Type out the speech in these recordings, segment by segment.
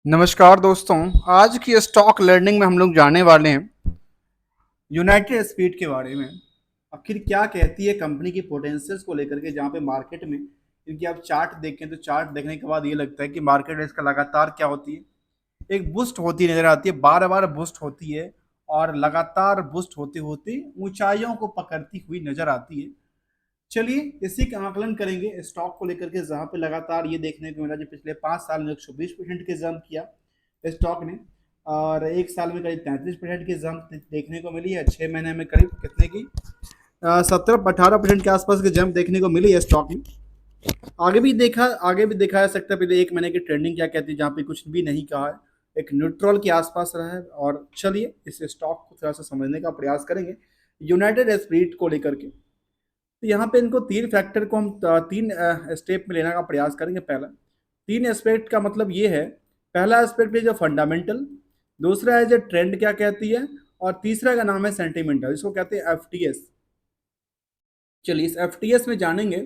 नमस्कार दोस्तों। आज की स्टॉक लर्निंग में हम लोग जानने वाले हैं यूनाइटेड स्पीड के बारे में। आखिर क्या कहती है कंपनी की पोटेंशियल्स को लेकर के, जहाँ पे मार्केट में इनकी आप चार्ट देखें तो चार्ट देखने के बाद ये लगता है कि मार्केट इसका लगातार क्या होती है, एक बुस्ट होती नजर आती है, बार बार बुस्ट होती है और लगातार बुस्ट होते होते ऊंचाइयों को पकड़ती हुई नजर आती है। चलिए इसी का आकलन करेंगे स्टॉक को लेकर के, जहाँ पे लगातार ये देखने को मिला कि पिछले 5 साल में 120% के जंप किया स्टॉक ने, और एक साल में करीब 33% की जंप देखने को मिली है। 6 महीने में करीब कितने की 17-18% के आसपास की जंप देखने को मिली है स्टॉक में। आगे भी देखा जा सकता है। पहले एक महीने की ट्रेंडिंग क्या कहती है, जहाँ पे कुछ भी नहीं कहा है, एक न्यूट्रल के आसपास रहा है। और चलिए इस स्टॉक को थोड़ा सा समझने का प्रयास करेंगे यूनाइटेड स्पिरिट को लेकर के। तो यहाँ पे इनको तीन फैक्टर को हम तीन स्टेप में लेने का प्रयास करेंगे। पहला, तीन एस्पेक्ट का मतलब ये है, पहला एस्पेक्ट है जो फंडामेंटल, दूसरा है जो ट्रेंड क्या कहती है, और तीसरा का नाम है सेंटिमेंटल, इसको कहते हैं एफटीएस। चलिए इस एफटीएस में जानेंगे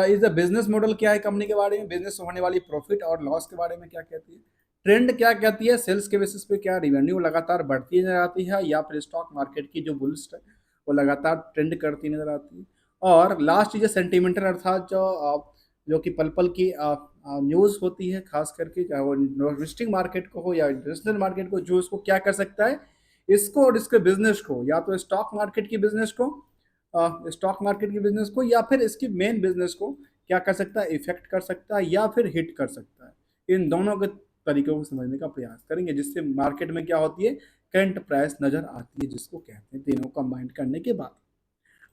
इस बिजनेस मॉडल क्या है कंपनी के बारे में, बिजनेस होने वाली प्रॉफिट और लॉस के बारे में क्या कहती है, ट्रेंड क्या कहती है, सेल्स के बेसिस पे क्या रेवेन्यू लगातार बढ़ती नजर आती है, या फिर स्टॉक मार्केट की जो बुल्स है वो लगातार ट्रेंड करती नजर आती है। और लास्ट चीज है सेंटिमेंटल, अर्थात जो कि पल पल की न्यूज़ होती है, खास करके चाहे वो इन्वेस्टिंग मार्केट को हो या इंटरनेशनल मार्केट को, जो इसको क्या कर सकता है, इसको और इसके बिजनेस को, या तो स्टॉक मार्केट की बिजनेस को या फिर इसकी मेन बिजनेस को क्या कर सकता है, इफेक्ट कर सकता है या फिर हिट कर सकता है। इन दोनों के तरीकों को समझने का प्रयास करेंगे, जिससे मार्केट में क्या होती है, करंट प्राइस नजर आती है, जिसको कहते हैं। तीनों कंबाइंड करने के बाद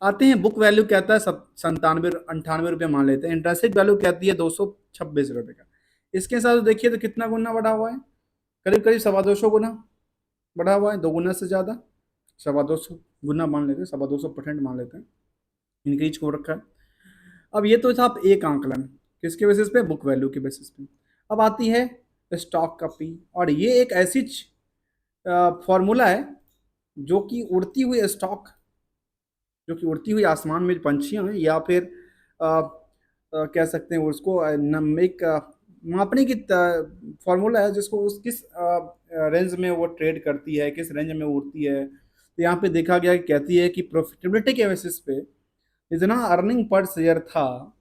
आते हैं बुक वैल्यू कहता है 97-98 रुपये मान लेते हैं। इंटरेस्टिक वैल्यू कहती है 226 रुपये का। इसके साथ देखिए तो कितना गुना बढ़ा हुआ है, करीब करीब 250 गुना बढ़ा हुआ है, 2 गुना से ज़्यादा, 250 गुना मान लेते हैं, 250% मान लेते हैं, इंक्रीज हो रखा है। अब ये तो था एक आंकलन, किसके बेसिस पे, बुक वैल्यू के बेसिस पे। अब आती है स्टॉक का पी, और ये एक ऐसी फॉर्मूला है जो कि उड़ती हुई स्टॉक, जो कि उड़ती हुई आसमान में पंछियां हैं, या फिर कह सकते हैं उसको एक मापने की फॉर्मूला है, जिसको उस किस रेंज में वो ट्रेड करती है, किस रेंज में उड़ती है। तो यहाँ पे देखा गया कि कहती है कि प्रॉफिटेबिलिटी के बेसिस पे जितना अर्निंग पर शेयर था,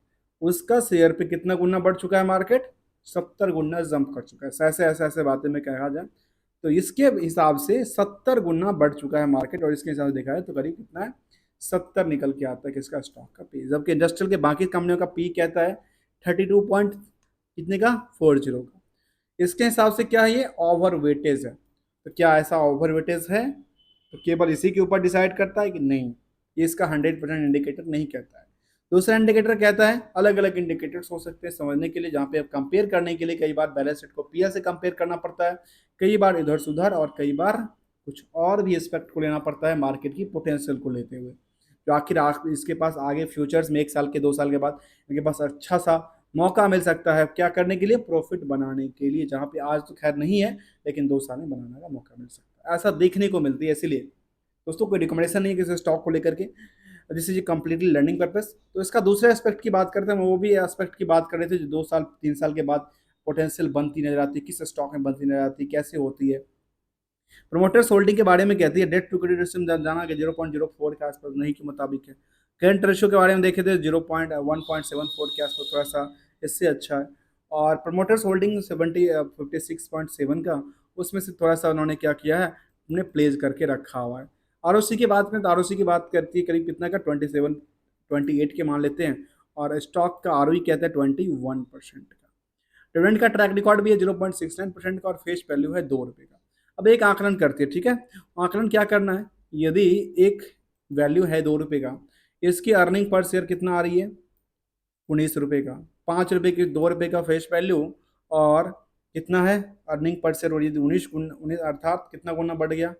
उसका शेयर पे कितना गुना बढ़ चुका है मार्केट, 70 गुना जंप कर चुका है। ऐसे ऐसे ऐसे बातें में कहा जाए तो इसके हिसाब से 70 गुना बढ़ चुका है मार्केट, और इसके हिसाब से देखा है तो करीब कितना है, 70 निकल के आता है किसका, स्टॉक का पी। जबकि इंडस्ट्रियल के बाकी कंपनियों का पी कहता है 32 पॉइंट कितने का, 40 का। इसके हिसाब से क्या है, ये ओवर वेटेज है। तो क्या ऐसा ओवर वेटेज है, तो केवल इसी के ऊपर डिसाइड करता है कि नहीं, ये इसका 100% इंडिकेटर नहीं कहता है। दूसरा इंडिकेटर कहता है, अलग अलग इंडिकेटर्स हो सकते हैं समझने के लिए, जहाँ पे आप कंपेयर करने के लिए कई बार बैलेंस शीट को पीआर से कंपेयर करना पड़ता है, कई बार इधर सुधर, और कई बार कुछ और भी एस्पेक्ट को लेना पड़ता है मार्केट की पोटेंशियल को लेते हुए। जो आखिर इसके पास आगे फ्यूचर्स में 1 साल के 2 साल के बाद इनके पास अच्छा सा मौका मिल सकता है क्या करने के लिए, प्रॉफिट बनाने के लिए, जहाँ पे आज तो खैर नहीं है, लेकिन 2 साल में बनाने का मौका मिल सकता है, ऐसा देखने को मिलती है। इसीलिए दोस्तों कोई रिकमेंडेशन नहीं है किसी स्टॉक को लेकर के, this is completely learning purpose. तो इसका दूसरे एस्पेक्ट की बात करते हैं, वो भी एस्पेक्ट की बात कर रहे थे, जो 2 साल 3 साल के बाद पोटेंशियल बनती नजर आती है, किस स्टॉक में बनती नजर आती है, कैसे होती है। प्रोमोटर्स होल्डिंग के बारे में कहती है, डेट टू इक्विटी रेशियो जाना कि 0.04 के आसपास नहीं के मुताबिक है। करंट रेशियो के बारे में देखे थे 0.1.74 के आसपास, थोड़ा सा इससे अच्छा है। और प्रमोटर्स होल्डिंग 56.7 का, उसमें से थोड़ा सा उन्होंने क्या किया है, उन्हें प्लेस करके रखा हुआ है। आरओसी की बात करें तो आरओसी की बात करती है करीब कितना का, 27-28 के मान लेते हैं, और स्टॉक का आरओई कहता है 21% का। डिविडेंड का ट्रैक रिकॉर्ड भी है 0.69% का, और फेस वैल्यू है 2 रुपये का। अब एक आकलन करते हैं, ठीक है। आकलन क्या करना है, यदि एक वैल्यू है 2 रुपये का, इसकी अर्निंग पर शेयर कितना आ रही है, 19 रुपये का, 5 रुपये की 2 रुपये का फेस वैल्यू, और कितना है अर्निंग पर शेयर, और यदि 19 अर्थात कितना गुना बढ़ गया,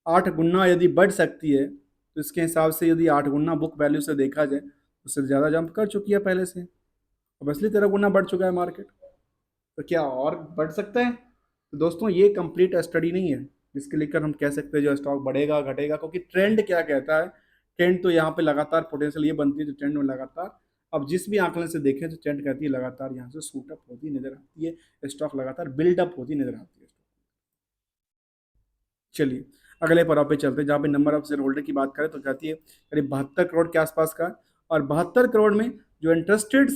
8 गुना यदि बढ़ सकती है, तो इसके हिसाब से यदि 8 गुना बुक वैल्यू से देखा जाए, उससे ज़्यादा जंप कर चुकी है पहले से। अब असली 13 गुना बढ़ चुका है मार्केट, तो क्या और बढ़ सकता है। तो दोस्तों ये कंप्लीट स्टडी नहीं है जिसके लेकर हम कह सकते हैं जो स्टॉक बढ़ेगा घटेगा, क्योंकि ट्रेंड क्या कहता है, ट्रेंड तो यहाँ पे लगातार पोटेंशियल ये बनती है, जो ट्रेंड में लगातार अब जिस भी आंकलन से देखें तो ट्रेंड कहती है लगातार यहाँ से शूट अप होती नजर आती है, स्टॉक लगातार बिल्डअप होती नजर आती है। चलिए अगले पड़ाव पे चलते हैं, जहाँ पे नंबर ऑफ शेयर होल्डर की बात करें तो कहती है करीब 72 करोड़ के आसपास का। और 72 करोड़ में जो इंटरेस्टेड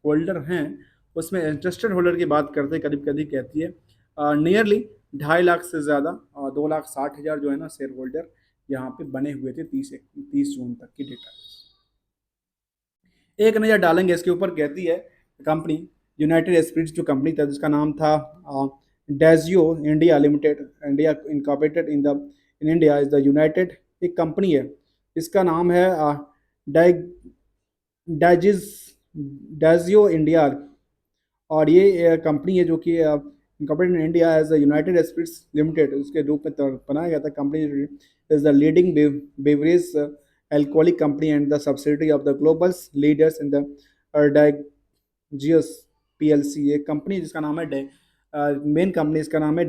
होल्डर हैं, उसमें इंटरेस्टेड होल्डर की बात करते हैं करीब करीब कहती है नियरली 2.5 लाख से ज़्यादा, 2,60,000 जो है ना शेयर होल्डर यहाँ पे बने हुए थे 30 जून तक की डेटा। एक नज़र डालेंगे इसके ऊपर, कहती है कंपनी यूनाइटेड स्पिरिट्स जो कंपनी था जिसका नाम था Diageo India Limited, India incorporated in India is the United, एक कंपनी है, इसका नाम है डाइजिस डेजियो इंडिया। और ये कंपनी है जो कि incorporated in India as the United Spirits Limited उसके रूप में बनाया गया था। Company is the leading beverage alcoholic company and the subsidiary of the global leaders in the Diageo PLC। एक कंपनी जिसका नाम है मेन कंपनी इसका नाम है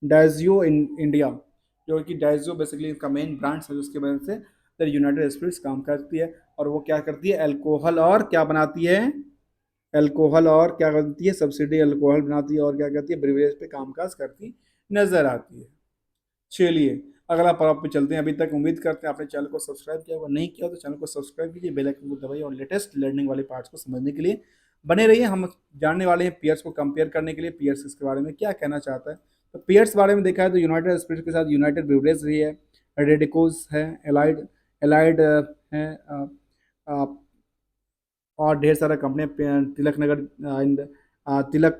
डाइजियो इन इंडिया, जो कि डाइजियो बेसिकली इसका मेन ब्रांड है जिसकी वजह से द यूनाइटेड स्पिरिट्स काम करती है। और वो क्या करती है, अल्कोहल और क्या बनाती है, अल्कोहल और क्या करती है, सब्सिडी अल्कोहल बनाती है और क्या करती है, ब्रिवरेज पे कामकाज करती नजर आती है। चलिए अगला पड़ाव पे चलते हैं। अभी तक उम्मीद करते हैं आपने चैनल को सब्सक्राइब किया होगा, नहीं किया तो चैनल को सब्सक्राइब कीजिए, बेल आइकन को दबाइए और लेटेस्ट लर्निंग वाले पार्ट्स को समझने के लिए बने रहिए। हम जानने वाले हैं पीयर्स को कंपेयर करने के लिए, पीयर्स इसके बारे में क्या कहना चाहता है। तो पीयर्स बारे में देखा है तो यूनाइटेड स्पिरिट्स के साथ यूनाइटेड ब्रिवरेज रही है, रेडिकोज है, एलाइड एलाइड है, और ढेर सारा कंपनी, तिलक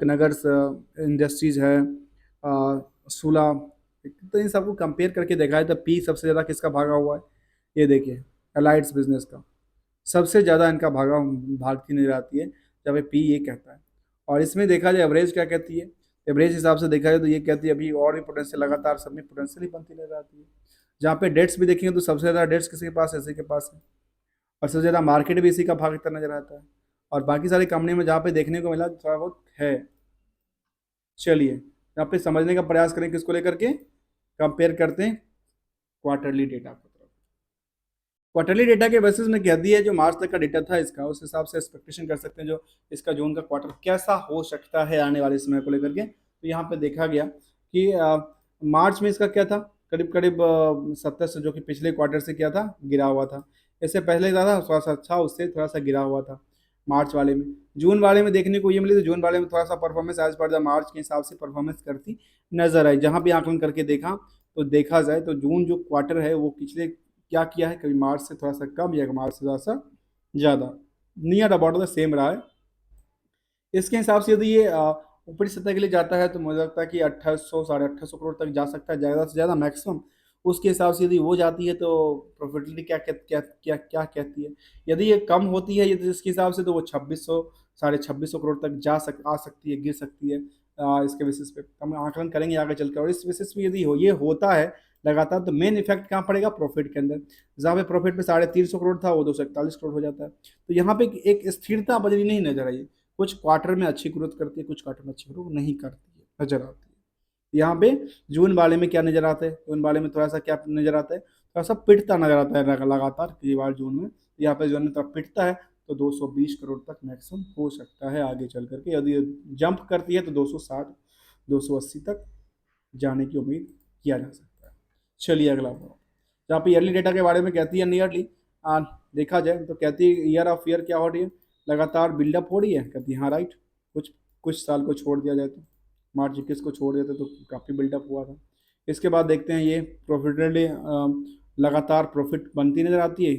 नगर इंडस्ट्रीज है, सूला। तो इन सबको कंपेयर करके देखा है तो पी सबसे ज़्यादा किसका भागा हुआ है, ये देखिए एलाइड्स बिजनेस का सबसे ज़्यादा इनका भागती नजर आती है जब ये पी ये कहता है। और इसमें देखा जाए एवरेज क्या कहती है, एवरेज हिसाब से देखा जाए तो ये कहती है अभी और भी पोटेंशियल लगातार सब में पोटेंशियल ही बनती नजर आती है। जहाँ पे डेट्स भी देखेंगे तो सबसे ज़्यादा डेट्स किसी के पास है, इसी के पास है, और सबसे ज़्यादा मार्केट भी इसी का भागता नजर आता है। और बाकी सारी कंपनी में जहाँ पे देखने को मिला थोड़ा बहुत है। चलिए यहाँ पे समझने का प्रयास करें किसको लेकर के कंपेयर करते हैं, क्वार्टरली डेटा को। क्वार्टरली डेटा के बेसिस में कह दिया है जो मार्च तक का डेटा था इसका, उस हिसाब से एक्सपेक्टेशन कर सकते हैं जो इसका जून का क्वार्टर कैसा हो सकता है आने वाले समय को लेकर के। तो यहाँ पे देखा गया कि मार्च में इसका क्या था, करीब करीब 70 से, जो कि पिछले क्वार्टर से क्या था, गिरा हुआ था। इससे पहले था थोड़ा सा अच्छा, उससे थोड़ा सा गिरा हुआ था मार्च वाले में। जून वाले में देखने को ये मिली तो जून वाले में थोड़ा सा परफॉर्मेंस एज पर द मार्च के हिसाब से परफॉर्मेंस करती नजर आई। जहाँ भी आकलन करके देखा तो देखा जाए तो जून जो क्वार्टर है वो पिछले क्या किया है, कभी मार्च से थोड़ा सा कम या मार्च से थोड़ा सा ज़्यादा, नियर अबाउट द सेम रहा है। इसके हिसाब से यदि ये ऊपरी सतह के लिए जाता है तो मुझे लगता है कि 2800 2850 करोड़ तक जा सकता है ज़्यादा से ज़्यादा मैक्सिमम। उसके हिसाब से यदि वो जाती है तो प्रॉफिटेबिलिटी क्या कहती है। यदि ये कम होती है यदि इसके हिसाब से तो वो 2600 2650 करोड़ तक आ सकती है, गिर सकती है। इसके बेसिस पे हम आकलन करेंगे आगे चलकर। और इस बेसिस पे यदि ये होता है लगातार तो मेन इफेक्ट कहाँ पड़ेगा, प्रॉफिट के अंदर। जहाँ पे प्रॉफिट पे 350 करोड़ था वो 241 करोड़ हो जाता है। तो यहाँ पे एक स्थिरता बदली नहीं नजर आई, कुछ क्वार्टर में अच्छी ग्रोथ करती है, कुछ क्वार्टर में अच्छी ग्रोथ नहीं करती है, नजर आती है। यहाँ पे जून वाले में क्या नजर आता है, जून वाले में थोड़ा सा क्या नजर आता है, थोड़ा सा पिटता नजर आता है लगातार कई बार जून में। यहाँ पे जून में थोड़ा पिटता है तो 220 करोड़ तक मैक्सिमम हो सकता है आगे चल करके। यदि जंप करती है तो 260 280 तक जाने की उम्मीद किया जा सकता है। चलिए अगला पढ़ो, जहाँ पे ईयरली डेटा के बारे में कहती है नियरली देखा जाए तो कहती है ईयर ऑफ ईयर क्या हो रही है, लगातार बिल्डअप हो रही है। कहती है हाँ राइट, कुछ साल को छोड़ दिया जाए तो मार्च 21 को छोड़ देते तो काफ़ी बिल्डअप हुआ था। इसके बाद देखते हैं ये प्रॉफिटेबली लगातार प्रॉफिट बनती नजर आती है।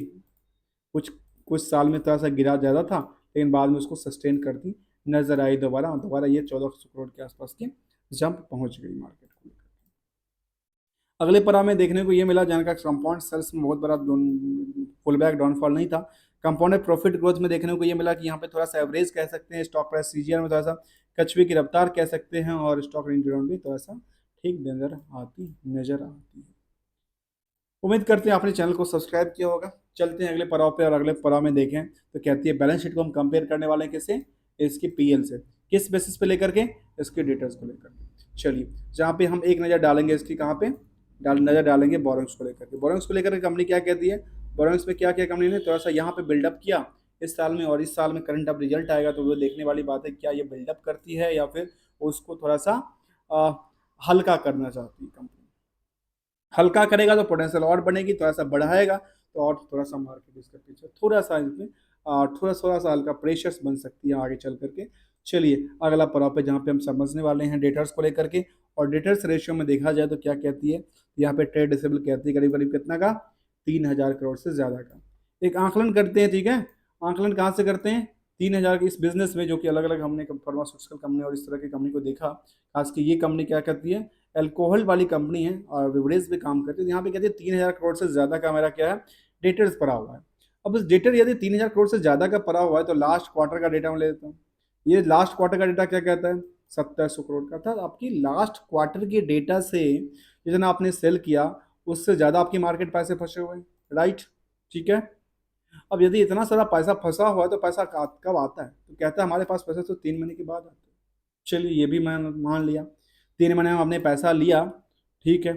कुछ कुछ साल में थोड़ा सा गिरा ज़्यादा था लेकिन बाद में उसको सस्टेन करती नजर आई, दोबारा ये 1400 करोड़ के आसपास की जंप पहुंच गई मार्केट को लेकर। अगले पड़ा में देखने को ये मिला जहाँ का कंपाउंड सेल्स में बहुत बड़ा पुल बैक डाउनफॉल नहीं था। कंपाउंडेड प्रॉफिट ग्रोथ में देखने को ये मिला कि यहाँ पे थोड़ा सा एवरेज कह सकते हैं, स्टॉक प्राइस सीजीआर में थोड़ा सा कछुए की रफ्तार कह सकते हैं, और स्टॉक इंडियन भी थोड़ा सा ठीक नजर आती है। उम्मीद करते हैं आपने चैनल को सब्सक्राइब किया होगा। चलते हैं अगले पड़ाव पे, और अगले पड़ाव में देखें तो कहती है बैलेंस शीट को हम कंपेयर करने वाले हैं किससे, इसकी पीएल से, किस बेसिस पे लेकर के, इसके डिटेल्स को लेकर के। चलिए जहाँ पे हम एक नज़र डालेंगे इसकी, कहाँ पे नज़र डालेंगे, बोरोइंग्स को लेकर के। बोरोइंग्स को लेकर के कंपनी क्या कहती है, बोरोइंग्स में क्या किया कंपनी ने, थोड़ा सा यहाँ पे बिल्डअप किया इस साल में, और इस साल में करंट अब रिजल्ट आएगा तो वो देखने वाली बात है, क्या ये बिल्डअप करती है या फिर उसको थोड़ा सा अ, हल्का करना चाहती है कंपनी। हल्का करेगा तो पोटेंशियल और बढ़ेगी, थोड़ा सा बढ़ाएगा तो और थोड़ा सा मार्केट इसके पीछे थोड़ा सा इसमें थोड़ा सा हल्का प्रेशर्स बन सकती है आगे चल करके। चलिए अगला पड़ाव पे जहाँ पे हम समझने वाले हैं डेटर्स को लेकर के, और डेटर्स रेशियो में देखा जाए तो क्या कहती है, यहाँ पे ट्रेड रिसीवेबल कहती है करीब करीब कितना का, 3,000 करोड़ से ज़्यादा का। एक आंकलन करते हैं, ठीक है, आंकलन कहाँ से करते हैं, 3,000 के इस बिजनेस में, जो कि अलग अलग हमने फार्मास्यूटिकल कंपनी और इस तरह की कंपनी को देखा, खास की ये कंपनी क्या करती है, अल्कोहल वाली कंपनी है और बिवरेज भी काम करती है। यहाँ पे कहते हैं 3,000 करोड़ से ज़्यादा का मेरा क्या है, डेटर्स पड़ा हुआ है। अब इस डेटर यदि 3,000 करोड़ से ज़्यादा का पड़ा हुआ है तो लास्ट क्वार्टर का डेटा मैं ले लेता हूँ। ये लास्ट क्वार्टर का डेटा क्या कहता है, 2,700 करोड़ का था। आपकी लास्ट क्वार्टर के डेटा से जितना आपने सेल किया उससे ज़्यादा आपकी मार्केट पैसे फंसे हुए हैं, राइट, ठीक है। अब यदि इतना सारा पैसा फंसा हुआ है तो पैसा कब आता है, तो कहता है हमारे पास पैसा तो 3 महीने के बाद आता है। चलिए ये भी मैं मान लिया, 3 महीने में हमने पैसा लिया, ठीक है,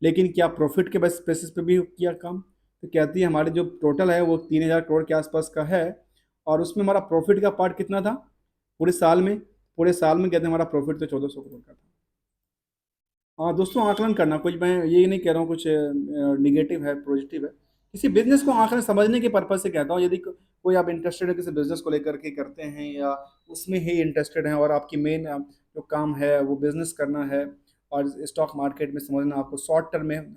लेकिन क्या प्रॉफिट के बेसिस पे भी किया काम, तो कहती है हमारे जो टोटल है वो 3,000 करोड़ के आसपास का है, और उसमें हमारा प्रॉफिट का पार्ट कितना था पूरे साल में, पूरे साल में कहते हैं हमारा प्रॉफिट तो 1,400 करोड़ का था। हाँ दोस्तों, आकलन करना, कुछ मैं ये नहीं कह रहा हूँ कुछ निगेटिव है पॉजिटिव है, किसी बिजनेस को आकलन समझने के पर्पज से कहता हूँ। यदि कोई आप इंटरेस्टेड है किसी बिजनेस को लेकर के करते हैं या उसमें ही इंटरेस्टेड हैं और आपकी मेन जो काम है वो बिजनेस करना है और स्टॉक मार्केट में समझना, आपको शॉर्ट टर्म में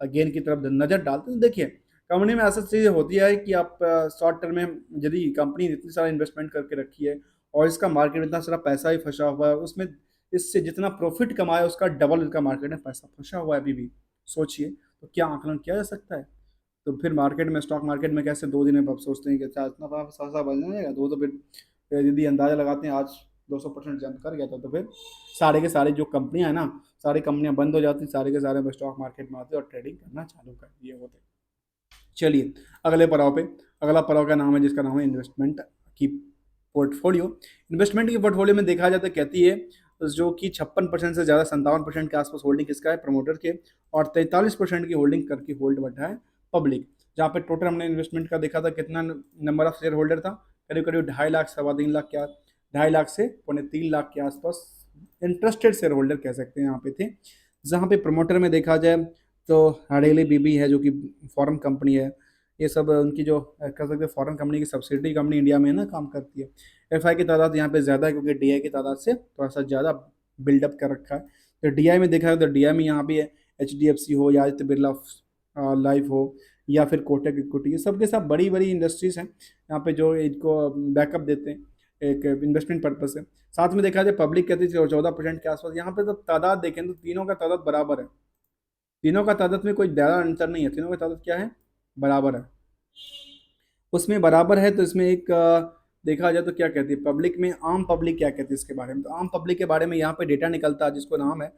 गेन की तरफ नज़र डालते हैं, तो देखिए कंपनी में ऐसा चीज़ होती है कि आप शॉर्ट टर्म में यदि कंपनी इतनी सारा इन्वेस्टमेंट करके रखी है और इसका मार्केट में इतना सारा पैसा ही फंसा हुआ है, उसमें इससे जितना प्रॉफिट कमाया उसका डबल इसका मार्केट में पैसा फंसा हुआ है अभी भी, सोचिए तो क्या आकलन किया जा सकता है। तो फिर मार्केट में, स्टॉक मार्केट में कैसे 2 दिन में आप सोचते हैं कि अच्छा इतना पैसा बन जाएगा, तो फिर यदि अंदाजा लगाते हैं आज 200% जंप कर गया था तो फिर सारे के सारे जो कंपनियां हैं ना, सारी कंपनियां बंद हो जाती, सारे के सारे स्टॉक मार्केट में आते और ट्रेडिंग करना चालू कर दिए होते। चलिए अगले पड़ाव पे, अगला पड़ाव का नाम है जिसका नाम है इन्वेस्टमेंट की पोर्टफोलियो। इन्वेस्टमेंट की पोर्टफोलियो में देखा जाए तो कहती है जो कि 56% से ज़्यादा 57% के आसपास होल्डिंग किसका है, प्रमोटर के, और 43% की होल्डिंग करके होल्ड बैठा है पब्लिक। जहाँ पे टोटल हमने इन्वेस्टमेंट का देखा था कितना नंबर ऑफ शेयर होल्डर था, करीब करीब 2.5 लाख 3.25 लाख क्या, 2.5 लाख से 3.25 लाख के आसपास इंटरेस्टेड शेयर होल्डर कह सकते हैं यहाँ पे थे। जहाँ पे प्रमोटर में देखा जाए तो हड़ेली बीबी है जो कि फॉरेन कंपनी है, ये सब उनकी जो कह सकते हैं फॉरेन कंपनी की सब्सिडी कंपनी इंडिया में ना काम करती है। एफआई की तादाद यहाँ पे ज़्यादा है क्योंकि डीआई की तादाद से थोड़ा सा ज़्यादा बिल्डअप कर रखा है। तो डीआई में देखा है तो डीआई में यहाँ भी है एचडीएफसी हो या आदित्य बिरला लाइफ हो या फिर कोटक इक्विटी, ये सब के सब बड़ी बड़ी इंडस्ट्रीज हैं यहाँ पे जो इनको बैकअप देते हैं एक इन्वेस्टमेंट पर्पज से। साथ में देखा जाए पब्लिक कहती है 14% के आसपास। यहाँ पे जब तादाद देखें तो तीनों का तादाद बराबर है, तीनों का तादाद में कोई ज़्यादा अंतर नहीं है, तीनों का तादाद क्या है, बराबर है। उसमें बराबर है तो इसमें एक देखा जाए तो क्या कहती है पब्लिक में, आम पब्लिक क्या कहती है इसके बारे में, तो आम पब्लिक के बारे में यहाँ पे डेटा निकलता है जिसको नाम है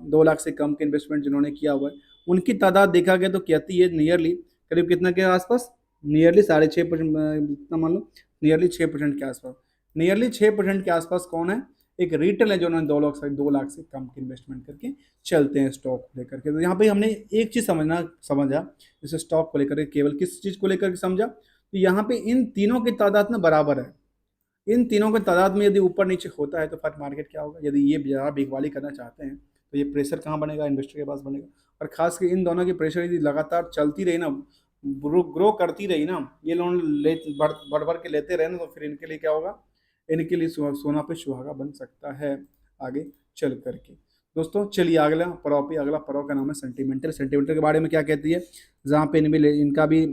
2 लाख से कम के इन्वेस्टमेंट जिन्होंने किया हुआ है, उनकी तादाद देखा गया तो कहती है नियरली करीब कितना के आसपास, नियरली 6.5%, इतना मान लो नियरली 6% के आसपास, नियरली 6% के आसपास कौन है, एक रिटेल है जो उन्होंने 2 लाख से कम की इन्वेस्टमेंट करके चलते हैं स्टॉक लेकर के। तो यहाँ पे हमने एक चीज़ समझा जैसे स्टॉक को लेकर के, केवल किस चीज़ को लेकर के समझा, तो यहाँ पे इन तीनों की तादाद में बराबर है। इन तीनों की तादाद में यदि ऊपर नीचे होता है तो फिर मार्केट क्या होगा, यदि ये ज़्यादा बिकवाली करना चाहते हैं तो ये प्रेशर कहाँ बनेगा, इन्वेस्टर के पास बनेगा। और खास कर इन दोनों की प्रेशर यदि लगातार चलती रही ना, ग्रो करती रही ना, ये लोन ले बढ़ बढ़ के लेते रहे ना, तो फिर इनके लिए क्या होगा, इनके लिए सोना पे सुहागा बन सकता है आगे चल करके। दोस्तों चलिए अगला पड़ाव पे, अगला पड़ाव का नाम है सेंटिमेंटल। सेंटिमेंटल के बारे में क्या कहती है, जहाँ पे इनका भी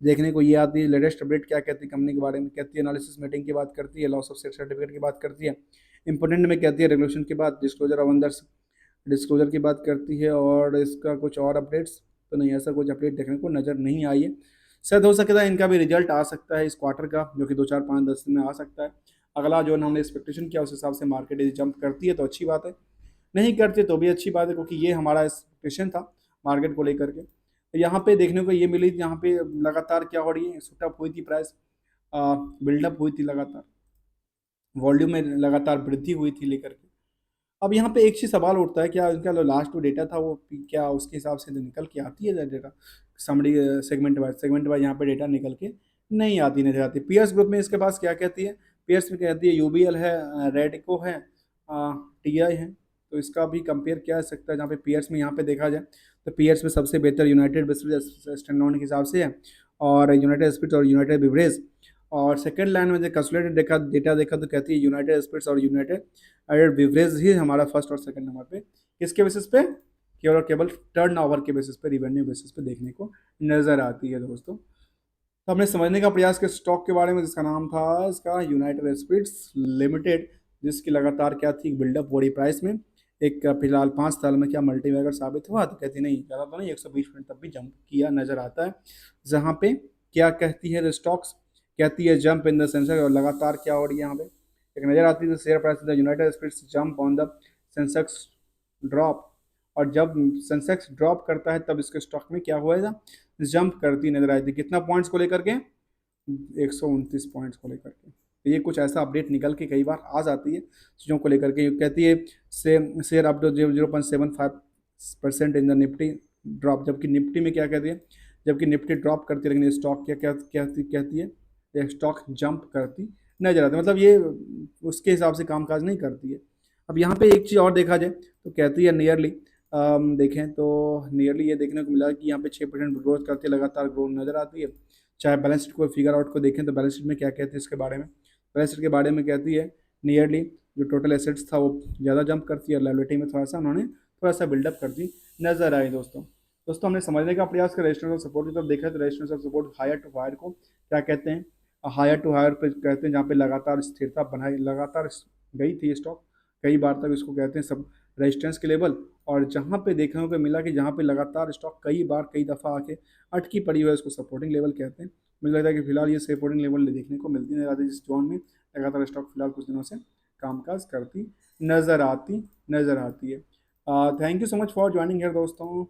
देखने को ये आती है लेटेस्ट अपडेट क्या कहती है कंपनी के बारे में, कहती है एनालिसिस मीटिंग की बात करती है, लॉस ऑफ सेल सर्टिफिकेट की बात करती है, इंपोर्टेंट में कहती है रेगुलेशन की बात, डिस्क्लोजर ऑफ अंदर डिस्क्लोजर की बात करती है, और इसका कुछ और अपडेट्स तो नहीं, ऐसा कुछ अपडेट देखने को नज़र नहीं आई है। शायद हो सकता है इनका भी रिजल्ट आ सकता है इस क्वार्टर का, जो कि 2 4 5 10 दिन में आ सकता है। अगला जो हमने एक्सपेक्टेशन किया उस हिसाब से मार्केट यदि जंप करती है तो अच्छी बात है, नहीं करती तो भी अच्छी बात है, क्योंकि ये हमारा एक्सपेक्टेशन था मार्केट को लेकर के। तो यहाँ पे देखने को ये मिली, यहाँ पे लगातार क्या हो रही है, सुटअप हुई थी प्राइस, बिल्डअप हुई थी लगातार, वॉल्यूम में लगातार वृद्धि हुई थी लेकर के, अब यहाँ पे एक चीज़ सवाल उठता है, क्या उनका जो लास्ट जो डेटा था वो क्या उसके हिसाब से निकल के आती है डेटा, समरी सेगमेंट वाइज यहाँ पे डेटा निकल के नहीं आती, नजर आती। पीएस ग्रुप में इसके पास क्या कहती है, पीएस में कहती है यूबीएल है, रेडको है, टीआई है। तो इसका भी कंपेयर किया जा सकता है, जहाँ पे पीएस में यहाँ पे देखा जाए तो पीएस में सबसे बेहतर यूनाइटेड बिस्किट स्टैंडर्ड के हिसाब से है, और यूनाइटेड स्पिरिट्स और यूनाइटेड बिवरेज। और सेकंड लाइन में जो कंसोलिडेटेड देखा डेटा देखा तो कहती है यूनाइटेड स्पिरिट्स और यूनाइटेड एडेड बिवरेज ही हमारा फर्स्ट और सेकंड नंबर पे। किसके बेसिस पे, केवल और केवल टर्न ओवर के बेसिस पे, रिवेन्यू बेसिस पे देखने को नजर आती है दोस्तों। तो हमने समझने का प्रयास किया स्टॉक के बारे में, जिसका नाम था इसका यूनाइटेड स्पिरिट्स लिमिटेड, जिसकी लगातार क्या थी बिल्डअप बॉडी प्राइस में। एक फिलहाल 5 साल में क्या मल्टीबैगर साबित हुआ, तो कहती नहीं ज़्यादा तो नहीं, 120% तक भी जंप किया नजर आता है। जहाँ पे क्या कहती है स्टॉक्स, कहती है जंप इन द सेंसेक्स, और लगातार क्या हो रही है यहाँ पे एक नजर आती है share price the United Spirits jump on the Sensex drop. और जब सेंसेक्स ड्रॉप करता है तब इसके स्टॉक में क्या होएगा, जंप करती नजर आई थी। कितना पॉइंट्स को लेकर के, 129 पॉइंट्स को लेकर के। तो ये कुछ ऐसा अपडेट निकल के कई बार आ जाती है चीज़ों को लेकर के, कहती है से share up to 0.75% in the Nifty drop. जबकि निफ्टी में क्या कहती है, जबकि निफ्टी ड्रॉप करती है, लेकिन स्टॉक क्या क्या कहती है, ये स्टॉक जंप करती नजर आती है। मतलब ये उसके हिसाब से कामकाज नहीं करती है। अब यहाँ पे एक चीज़ और देखा जाए तो कहती है नियरली, देखें तो नियरली ये देखने को मिला कि यहाँ पे 6% ग्रोथ करती है, लगातार ग्रोथ नजर आती है। चाहे बैलेंस शीट को फिगर आउट को देखें तो बैलेंस शीट में क्या कहते हैं इसके बारे में, बैलेंस शीट के बारे में कहती है नियरली जो टोटल एसेट्स था वो ज़्यादा जंप करती है, और लाइबिलिटी में थोड़ा सा उन्होंने थोड़ा सा बिल्डअप करती नजर आई दोस्तों। दोस्तों हमने समझने का प्रयास किया रेजिस्टेंस ऑफ सपोर्ट की तरफ देखा, तो resistance of support higher to higher को क्या कहते हैं, हायर टू हायर पे कहते हैं, जहाँ पे लगातार स्थिरता बनाई, लगातार गई थी स्टॉक कई बार तक, इसको कहते हैं सब रेजिस्टेंस के लेवल। और जहाँ पे देखने को मिला कि जहाँ पे लगातार स्टॉक कई बार कई दफ़ा आके अटकी पड़ी हुई है, उसको सपोर्टिंग लेवल कहते हैं। मुझे लगता है कि फिलहाल ये सपोर्टिंग लेवल देखने को मिलती नजर आती है, जिस जोन में लगातार स्टॉक फिलहाल कुछ दिनों से कामकाज करती नजर आती है। Thank you so much for joining here दोस्तों।